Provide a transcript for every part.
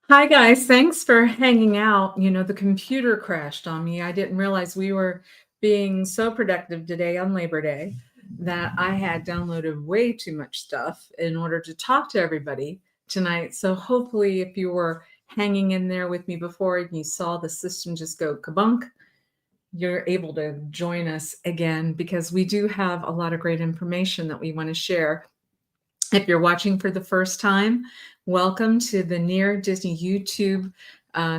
Hi guys, thanks for hanging out. The computer crashed on me. I didn't realize we were being so productive today on Labor Day that I had downloaded way too much stuff in order to talk to everybody tonight. So hopefully if you were hanging in there with me before and you saw the system just go kabunk, you're able to join us again because we do have a lot of great information that we want to share. If you're watching for the first time, welcome to the Near Disney YouTube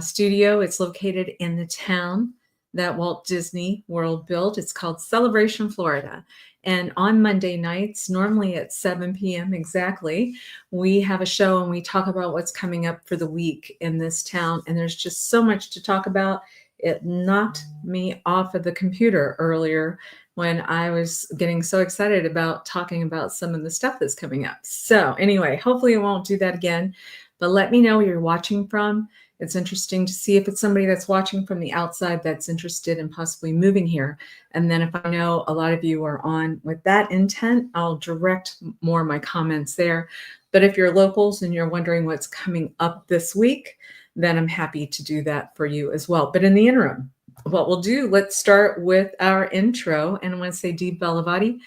studio. It's located in the town that Walt Disney World built. It's called Celebration, Florida. And on Monday nights, normally at 7 p.m. exactly, we have a show and we talk about what's coming up for the week in this town. And there's just so much to talk about. It knocked me off of the computer earlier when I was getting so excited about talking about some of the stuff that's coming up. So anyway, hopefully it won't do that again, but let me know where you're watching from. It's interesting to see if it's somebody that's watching from the outside that's interested in possibly moving here. And then if I know a lot of you are on with that intent, I'll direct more of my comments there. But if you're locals and you're wondering what's coming up this week, then I'm happy to do that for you as well. But in the interim, what we'll do, let's start with our intro. And I want to say, Dee Bellavati,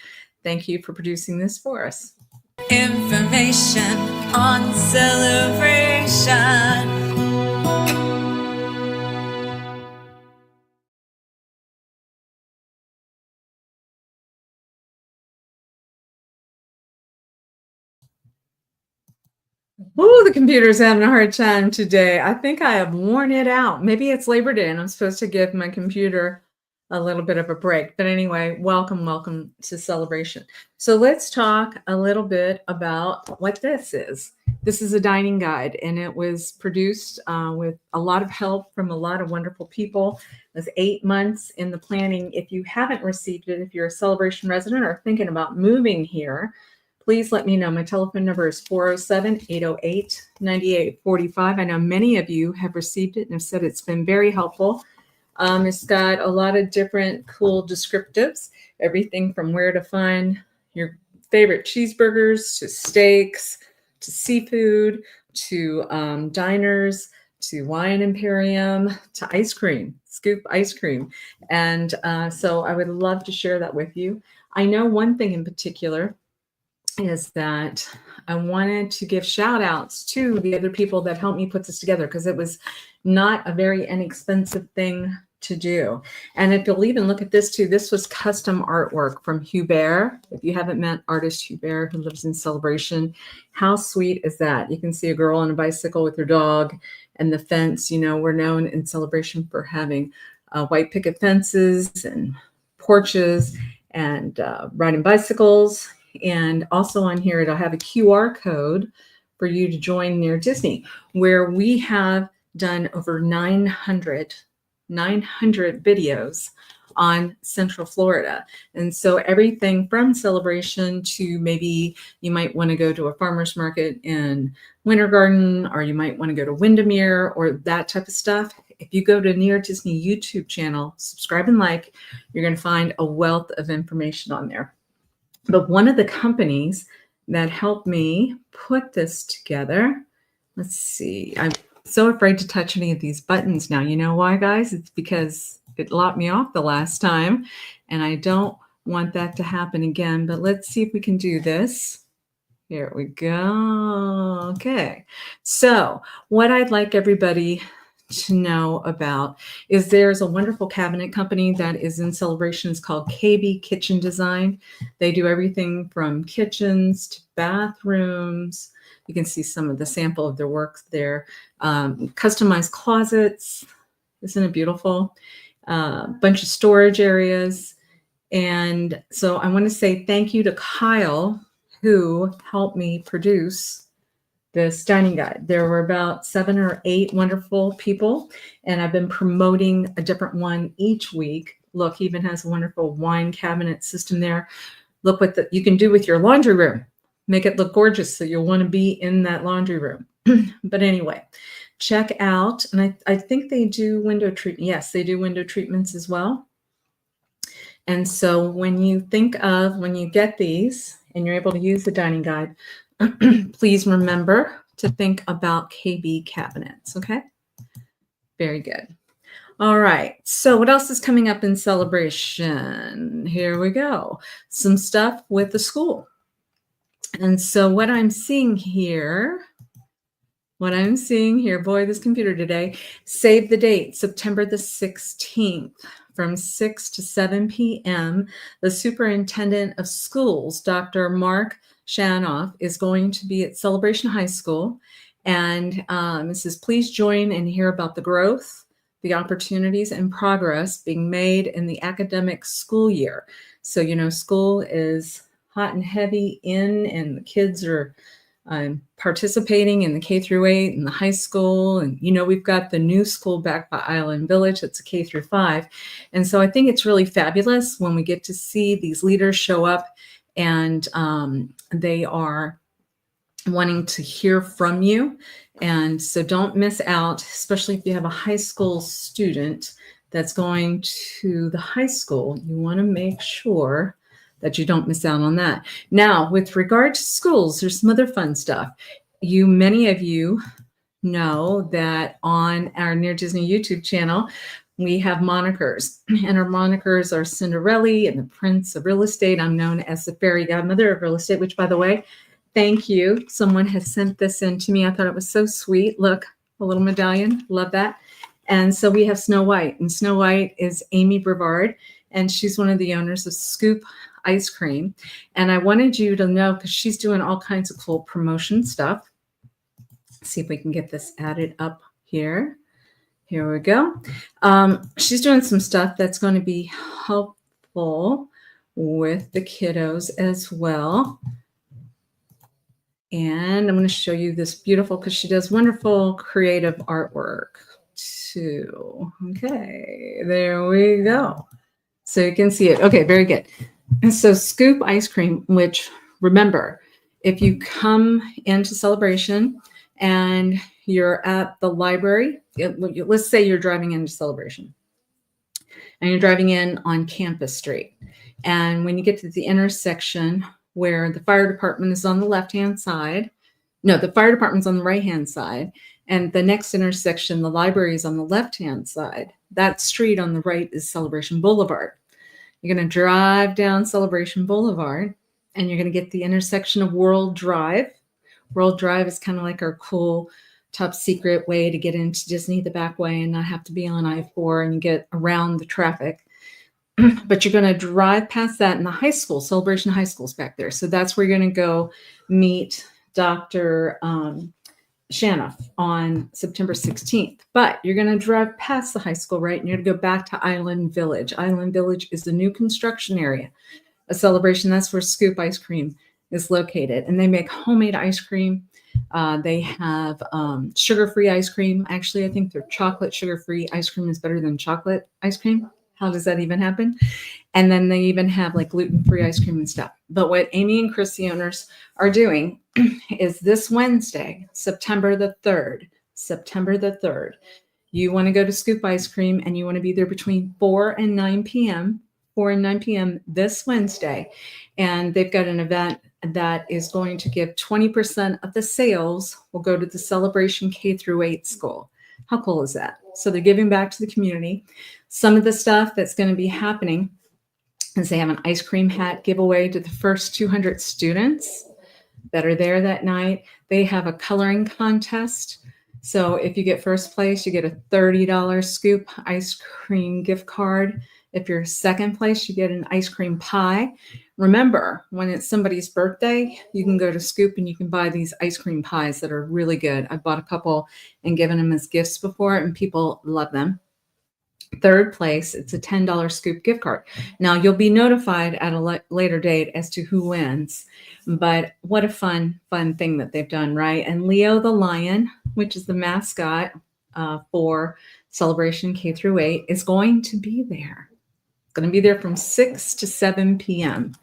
thank you for producing this for us. Information on celebration. Ooh, the computer's having a hard time today. I think I have worn it out. Maybe it's Labor Day and I'm supposed to give my computer a little bit of a break. But anyway, welcome to Celebration. So let's talk a little bit about what this is. This is a dining guide, and it was produced with a lot of help from a lot of wonderful people. It was 8 months in the planning. If you haven't received it, if you're a Celebration resident or thinking about moving here, please let me know. My telephone number is 407-808-9845. I know many of you have received it and have said it's been very helpful. It's got a lot of different cool descriptives, everything from where to find your favorite cheeseburgers to steaks to seafood to diners to wine imperium to ice cream, scoop ice cream. And so I would love to share that with you. I know one thing in particular is that I wanted to give shout outs to the other people that helped me put this together because it was not a very inexpensive thing to do. And if you'll even look at this too, this was custom artwork from Hubert. If you haven't met artist Hubert, who lives in Celebration, how sweet is that? You can see a girl on a bicycle with her dog and the fence. We're known in Celebration for having white picket fences and porches and riding bicycles. And also on here, it'll have a QR code for you to join Near Disney, where we have done over 900 videos on Central Florida. And so everything from Celebration to maybe you might want to go to a farmer's market in Winter Garden, or you might want to go to Windermere or that type of stuff. If you go to Near Disney YouTube channel, subscribe and like, you're going to find a wealth of information on there. But one of the companies that helped me put this together, let's see, I'm so afraid to touch any of these buttons now. You know why, guys? It's because it locked me off the last time, and I don't want that to happen again. But let's see if we can do this. Here we go. Okay. So what I'd like everybody to know about is there's a wonderful cabinet company that is in Celebrations called KB Kitchen Design. They do everything from kitchens to bathrooms. You can see some of the sample of their work there. Customized closets. Isn't it beautiful? Bunch of storage areas. And so I want to say thank you to Kyle, who helped me produce this dining guide. There were about 7 or 8 wonderful people, and I've been promoting a different one each week. Look, even has a wonderful wine cabinet system there. Look what you can do with your laundry room. Make it look gorgeous so you'll want to be in that laundry room. But anyway, check out, and I think they do window treatment. Yes, they do window treatments as well. And so when you get these and you're able to use the dining guide, please remember to think about KB cabinets. Okay. Very good. All right. So what else is coming up in celebration? Here we go. Some stuff with the school. And so what I'm seeing here, boy, this computer today, save the date, September the 16th from 6 to 7 p.m. The superintendent of schools, Dr. Mark Shanoff, is going to be at Celebration High School. And it says, please join and hear about the growth, the opportunities and progress being made in the academic school year. So, school is hot and heavy and the kids are participating in the K through 8 and the high school. And, we've got the new school back by Island Village. It's a K through 5. And so I think it's really fabulous when we get to see these leaders show up and they are wanting to hear from you. And so don't miss out, especially if you have a high school student that's going to the high school. You want to make sure that you don't miss out on that. Now, with regard to schools, there's some other fun stuff. Many of you know that on our Near Disney YouTube channel, we have monikers, and our monikers are Cinderella and the Prince of Real Estate. I'm known as the Fairy Godmother of Real Estate, which, by the way, thank you. Someone has sent this in to me. I thought it was so sweet. Look, a little medallion. Love that. And so we have Snow White, and Snow White is Amy Brevard, and she's one of the owners of Scoop Ice Cream. And I wanted you to know, because she's doing all kinds of cool promotion stuff. Let's see if we can get this added up here. Here we go. She's doing some stuff that's going to be helpful with the kiddos as well. And I'm going to show you this beautiful, because she does wonderful creative artwork too. Okay, there we go. So you can see it. Okay, very good. And so Scoop Ice Cream, which, remember, if you come into Celebration and you're at the library, let's say you're driving into Celebration and you're driving in on Campus Street. And when you get to the intersection where the fire department is on the left-hand side, no, the fire department's on the right-hand side, and the next intersection, the library is on the left-hand side. That street on the right is Celebration Boulevard. You're going to drive down Celebration Boulevard, and you're going to get the intersection of World Drive. World Drive is kind of like our cool, top secret way to get into Disney the back way and not have to be on I-4 and get around the traffic. But you're going to drive past that, in the high school, Celebration High School's back there. So that's where you're going to go meet Dr. Shanoff on September 16th. But you're going to drive past the high school, right? And you're going to go back to Island Village. Island Village is the new construction area, a Celebration. That's where Scoop Ice Cream is located. And they make homemade ice cream. They have sugar-free ice cream. Actually, I think their chocolate sugar-free ice cream is better than chocolate ice cream. How does that even happen? And then they even have like gluten-free ice cream and stuff. But what Amy and Chris, the owners, are doing is this Wednesday, September the 3rd, you want to go to Scoop Ice Cream and you want to be there between 4 and 9 p.m., 4 and 9 p.m. this Wednesday. And they've got an event that is going to give 20% of the sales will go to the Celebration K through 8 school. How cool is that? So they're giving back to the community. Some of the stuff that's going to be happening is they have an ice cream hat giveaway to the first 200 students that are there that night. They have a coloring contest. So if you get first place, you get a $30 Scoop ice cream gift card. If you're second place, you get an ice cream pie. Remember, when it's somebody's birthday, you can go to Scoop and you can buy these ice cream pies that are really good. I've bought a couple and given them as gifts before, and people love them. Third place, it's a $10 Scoop gift card. Now, you'll be notified at a later date as to who wins, but what a fun thing that they've done, right? And Leo the Lion, which is the mascot for Celebration K through 8, is going to be there. Going to be there from 6 to 7 p.m.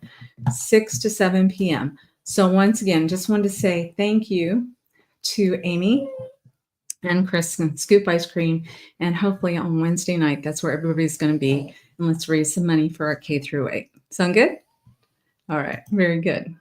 6 to 7 p.m. So once again, just wanted to say thank you to Amy and Chris and Scoop Ice Cream. And hopefully on Wednesday night, that's where everybody's going to be. And let's raise some money for our K through 8. Sound good? All right. Very good.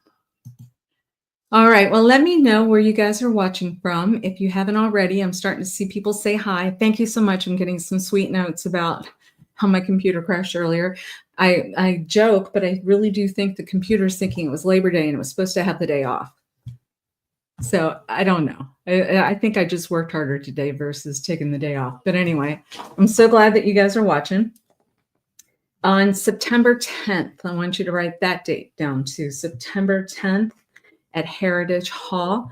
All right. Well, let me know where you guys are watching from. If you haven't already, I'm starting to see people say hi. Thank you so much. I'm getting some sweet notes about how my computer crashed earlier. I joke, but I really do think the computer's thinking it was Labor Day and it was supposed to have the day off. So I don't know. I think I just worked harder today versus taking the day off. But anyway, I'm so glad that you guys are watching. On September 10th, I want you to write that date down too. September 10th at Heritage Hall.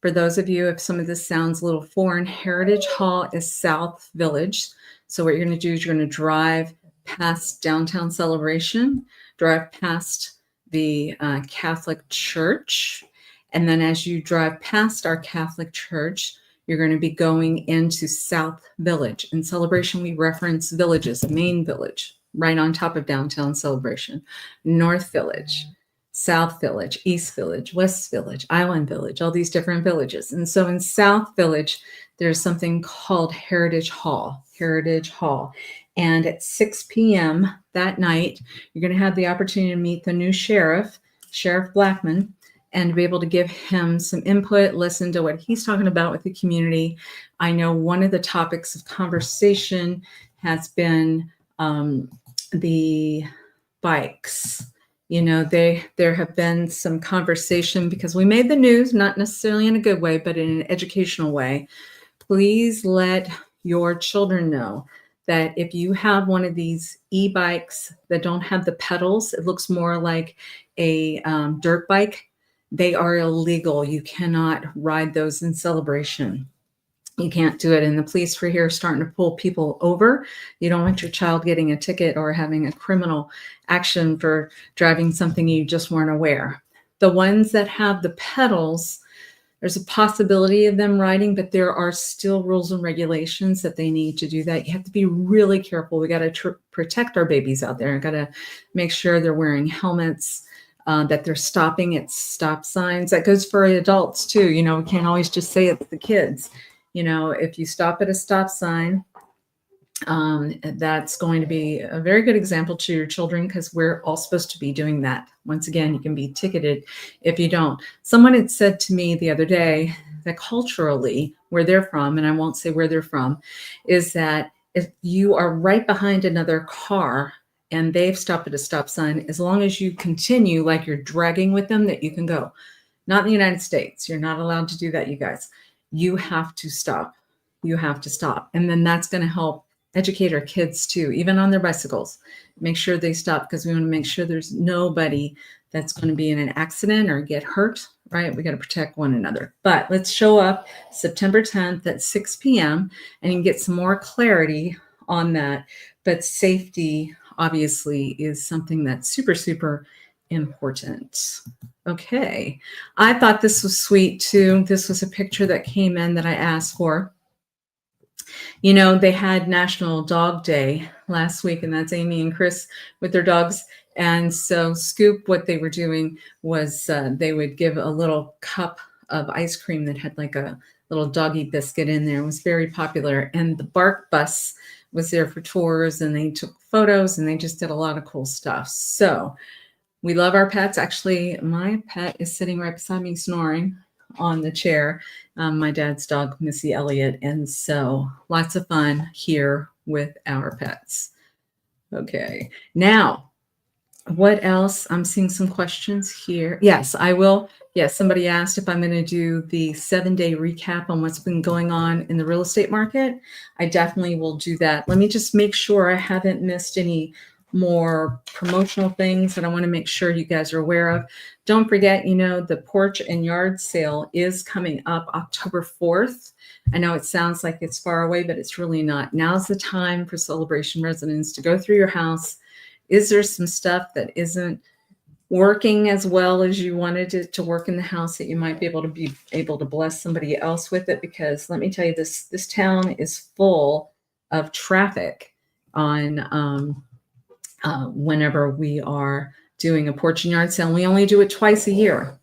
For those of you, if some of this sounds a little foreign, Heritage Hall is South Village. So what you're going to do is you're going to drive past Downtown Celebration, drive past the Catholic Church. And then as you drive past our Catholic Church, you're going to be going into South Village. In Celebration, we reference villages, main village, right on top of Downtown Celebration, North Village, South Village, East Village, West Village, Island Village, all these different villages. And so in South Village, there's something called Heritage Hall. And at 6 p.m. that night, you're going to have the opportunity to meet the new sheriff, Sheriff Blackman, and be able to give him some input, listen to what he's talking about with the community. I know one of the topics of conversation has been the bikes. You know, there have been some conversation because we made the news, not necessarily in a good way, but in an educational way. Please let your children know that if you have one of these e-bikes that don't have the pedals, it looks more like a dirt bike. They are illegal. You cannot ride those in Celebration. You can't do it. And the police for here are starting to pull people over. You don't want your child getting a ticket or having a criminal action for driving something you just weren't aware. The ones that have the pedals, there's a possibility of them riding, but there are still rules and regulations that they need to do that. You have to be really careful. We got to protect our babies out there. Got to make sure they're wearing helmets, that they're stopping at stop signs. That goes for adults too. You know, we can't always just say it's the kids. You know, if you stop at a stop sign, that's going to be a very good example to your children because we're all supposed to be doing that. Once again, you can be ticketed if you don't. Someone had said to me the other day that culturally, where they're from, and I won't say where they're from, is that if you are right behind another car and they've stopped at a stop sign, as long as you continue like you're dragging with them, that you can go. Not in the United States. You're not allowed to do that, you guys. You have to stop. You have to stop. And then that's going to help educate our kids too, even on their bicycles. Make sure they stop because we want to make sure there's nobody that's going to be in an accident or get hurt, right? We got to protect one another. But let's show up September 10th at 6 p.m. and you can get some more clarity on that. But safety obviously is something that's super, super important. Okay. I thought this was sweet too. This was a picture that came in that I asked for. You know, they had National Dog Day last week, and that's Amy and Chris with their dogs. And so Scoop, what they were doing was they would give a little cup of ice cream that had like a little doggy biscuit in there. It was very popular. And the Bark Bus was there for tours, and they took photos, and they just did a lot of cool stuff. So we love our pets. Actually, my pet is sitting right beside me snoring on the chair, my dad's dog, Missy Elliott. And so lots of fun here with our pets. Okay, now what else? I'm seeing some questions here. Yes, I will. Yes, somebody asked if I'm going to do the 7-day recap on what's been going on in the real estate market. I definitely will do that. Let me just make sure I haven't missed any more promotional things that I want to make sure you guys are aware of. Don't forget, you know, the porch and yard sale is coming up October 4th. I know it sounds like it's far away, but it's really not. Now's the time for Celebration residents to go through your house. Is there some stuff that isn't working as well as you wanted it to work in the house that you might be able to bless somebody else with it? Because let me tell you, this town is full of traffic on whenever we are doing a porch and yard sale. We only do it twice a year.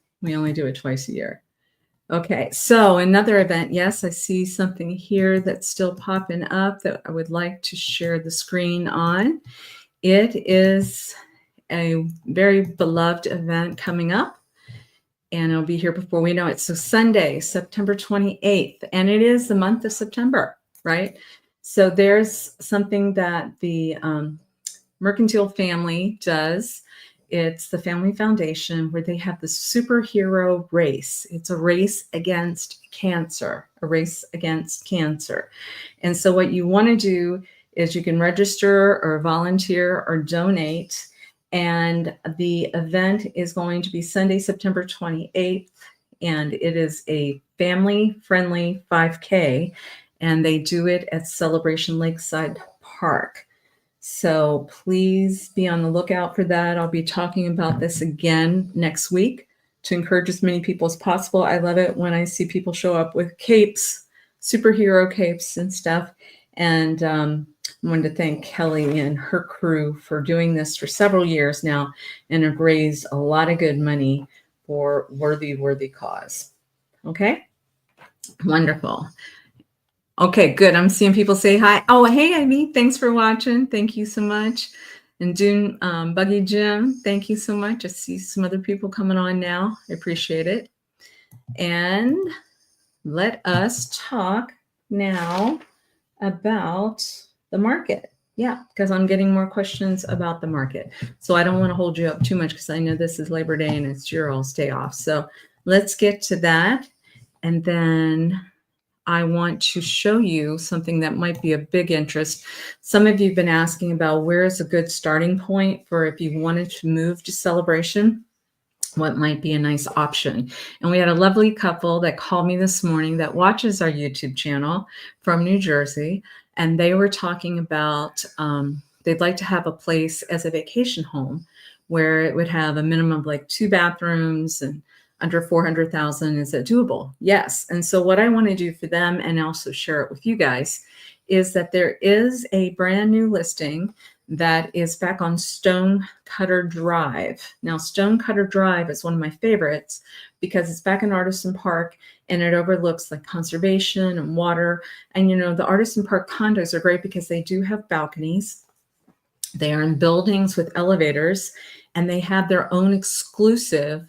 Okay, so another event. Yes, I see something here that's still popping up that I would like to share the screen on. It is a very beloved event coming up. and it'll be here before we know it. So Sunday, September 28th, and it is the month of September, right? So there's something that the Mercantile family does. It's the Family Foundation, where they have the superhero race. It's a race against cancer, a race against cancer. And so what you want to do is you can register or volunteer or donate. And the event is going to be Sunday, September 28th. And it is a family-friendly 5K. And they do it at Celebration Lakeside Park. So please be on the lookout for that. I'll be talking about this again next week to encourage as many people as possible. I love it when I see people show up with capes, superhero capes and stuff. And I wanted to thank Kelly and her crew for doing this for several years now and have raised a lot of good money for worthy cause. Okay, wonderful. Okay, good. I'm seeing people say hi. Oh, hey, Ivy. Thanks for watching. Thank you so much. And Dune Buggy Jim, thank you so much. I see some other people coming on now. I appreciate it. And let us talk now about the market. Yeah, because I'm getting more questions about the market. So I don't want to hold you up too much because I know this is Labor Day and it's your all's day off. So let's get to that. And then I want to show you something that might be of big interest. Some of you have been asking about where is a good starting point for if you wanted to move to Celebration, what might be a nice option. And we had a lovely couple that called me this morning that watches our YouTube channel from New Jersey. And they were talking about they'd like to have a place as a vacation home where it would have a minimum of like 2 bathrooms and under 400,000. Is it doable? Yes. And so what I want to do for them and also share it with you guys is that there is a brand new listing that is back on Stonecutter Drive. Now, Stonecutter Drive is one of my favorites because it's back in Artisan Park and it overlooks like conservation and water. And, you know, the Artisan Park condos are great because they do have balconies. They are in buildings with elevators and they have their own exclusive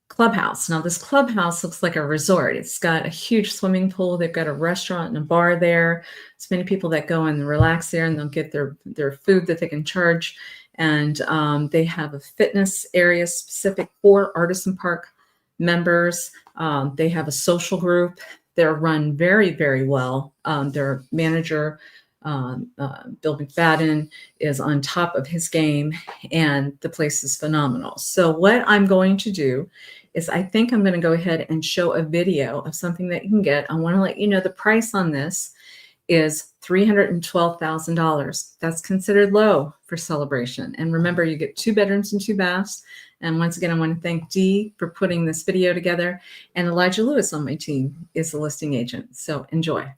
clubhouse. Now, this clubhouse looks like a resort. It's got a huge swimming pool. They've got a restaurant and a bar there. There's many people that go and relax there and they'll get their food that they can charge. And they have a fitness area specific for Artisan Park members. They have a social group. They're run very, very well. Their manager, Bill McFadden, is on top of his game and the place is phenomenal. So what I'm going to do is I think I'm going to go ahead and show a video of something that you can get. I want to let you know the price on this is $312,000. That's considered low for Celebration. And remember, you get 2 bedrooms and 2 baths. And once again, I want to thank Dee for putting this video together. And Elijah Lewis on my team is the listing agent. So enjoy.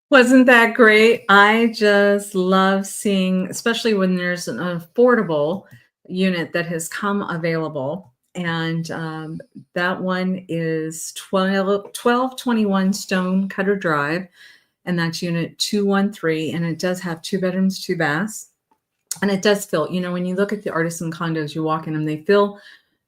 Wasn't that great? I just love seeing, especially when there's an affordable unit that has come available. And that one is 1221 Stonecutter Drive. And that's unit 213. And it does have 2 bedrooms, 2 baths. And it does feel, you know, when you look at the Artisan condos, you walk in them, they feel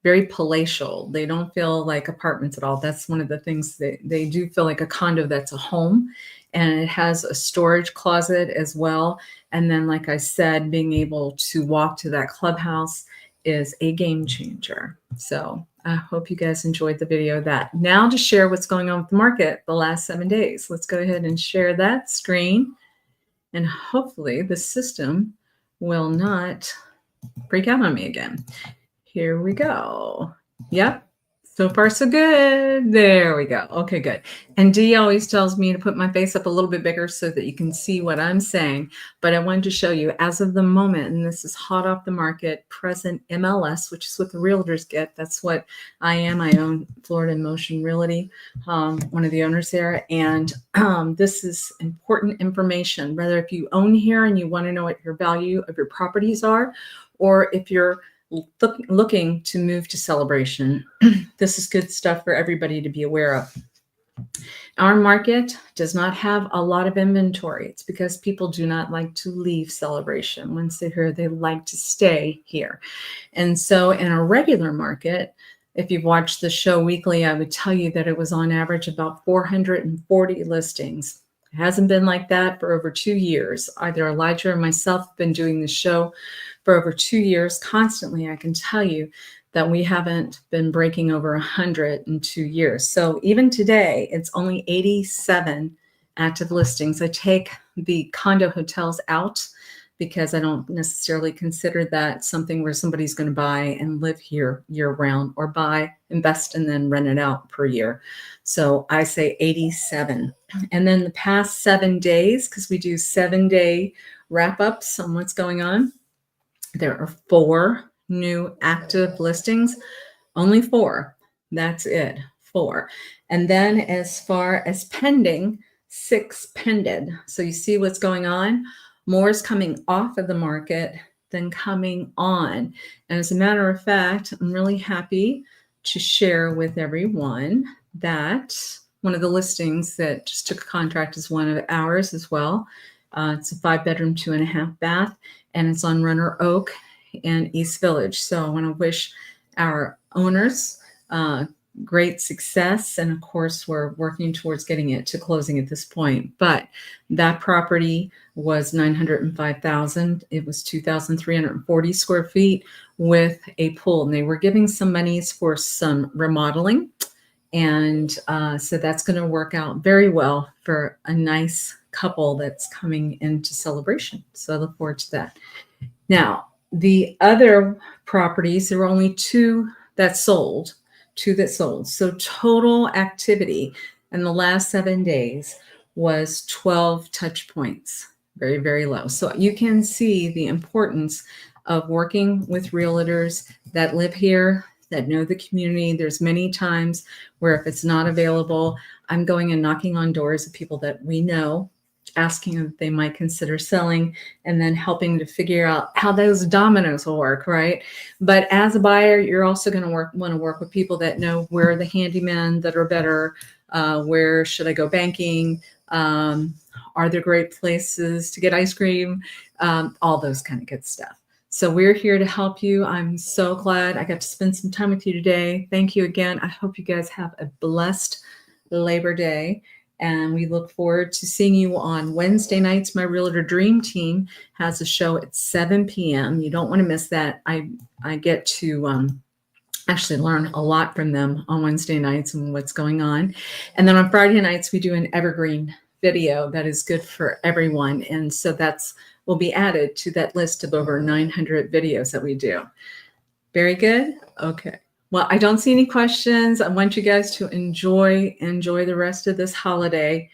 very palatial. They don't feel like apartments at all. That's one of the things that they do feel like a condo that's a home. And it has a storage closet as well. And then, like I said, being able to walk to that clubhouse is a game changer. So I hope you guys enjoyed the video of that. Now to share what's going on with the market the last 7 days. Let's go ahead and share that screen. And hopefully the system will not freak out on me again. Here we go. Yep. So far, so good. There we go. Okay, good. And Dee always tells me to put my face up a little bit bigger so that you can see what I'm saying. But I wanted to show you as of the moment, and this is hot off the market, present MLS, which is what the realtors get. That's what I am. I own Florida Motion Realty, one of the owners there. And this is important information, whether if you own here and you want to know what your value of your properties are, or if you're looking to move to Celebration. This is good stuff for everybody to be aware of. Our market does not have a lot of inventory. It's because people do not like to leave Celebration. Once they're here, they like to stay here. And so in a regular market, if you've watched the show weekly, I would tell you that it was on average about 440 listings. It hasn't been like that for over 2 years. Either Elijah or myself have been doing the show for over 2 years constantly. I can tell you that we haven't been breaking over 100 in 2 years. So even today, it's only 87 active listings. I take the condo hotels out because I don't necessarily consider that something where somebody's going to buy and live here year round, or buy, invest, and then rent it out per year. So I say 87. And then the past 7 days, because we do 7-day wrap-ups on what's going on, there are 4 new active listings, only 4. That's it, 4. And then as far as pending, 6 pended. So you see what's going on? More is coming off of the market than coming on. And as a matter of fact, I'm really happy to share with everyone that one of the listings that just took a contract is one of ours as well. It's a 5-bedroom, 2.5 bath, and it's on Runner Oak in East Village. So I want to wish our owners great success. And of course, we're working towards getting it to closing at this point. But that property was $905,000. It was 2,340 square feet with a pool. And they were giving some monies for some remodeling. And so that's going to work out very well for a nice couple that's coming into Celebration. So I look forward to that. Now, the other properties, there were only 2 that sold. 2 that sold. So total activity in the last 7 days was 12 touch points. Very, very low. So you can see the importance of working with realtors that live here, that know the community. There's many times where if it's not available, I'm going and knocking on doors of people that we know, asking if they might consider selling, and then helping to figure out how those dominoes will work, right? But as a buyer, you're also going to want to work with people that know where are the handymen that are better, where should I go banking, are there great places to get ice cream, all those kind of good stuff. So we're here to help you. I'm so glad I got to spend some time with you today. Thank you again. I hope you guys have a blessed Labor Day. And we look forward to seeing you on Wednesday nights. My Realtor Dream Team has a show at 7 p.m. You don't want to miss that. I get to actually learn a lot from them on Wednesday nights and what's going on. And then on Friday nights, we do an evergreen video that is good for everyone. And so that's will be added to that list of over 900 videos that we do. Very good. Okay. Well, I don't see any questions. I want you guys to enjoy the rest of this holiday.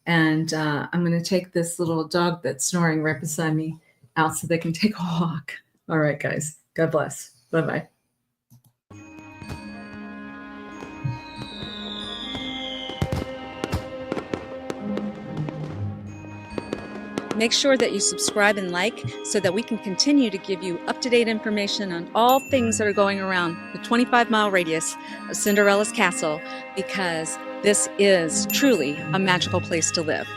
And I'm going to take this little dog that's snoring right beside me out so they can take a walk. All right, guys. God bless. Bye-bye. Make sure that you subscribe and like so that we can continue to give you up-to-date information on all things that are going around the 25-mile radius of Cinderella's Castle, because this is truly a magical place to live.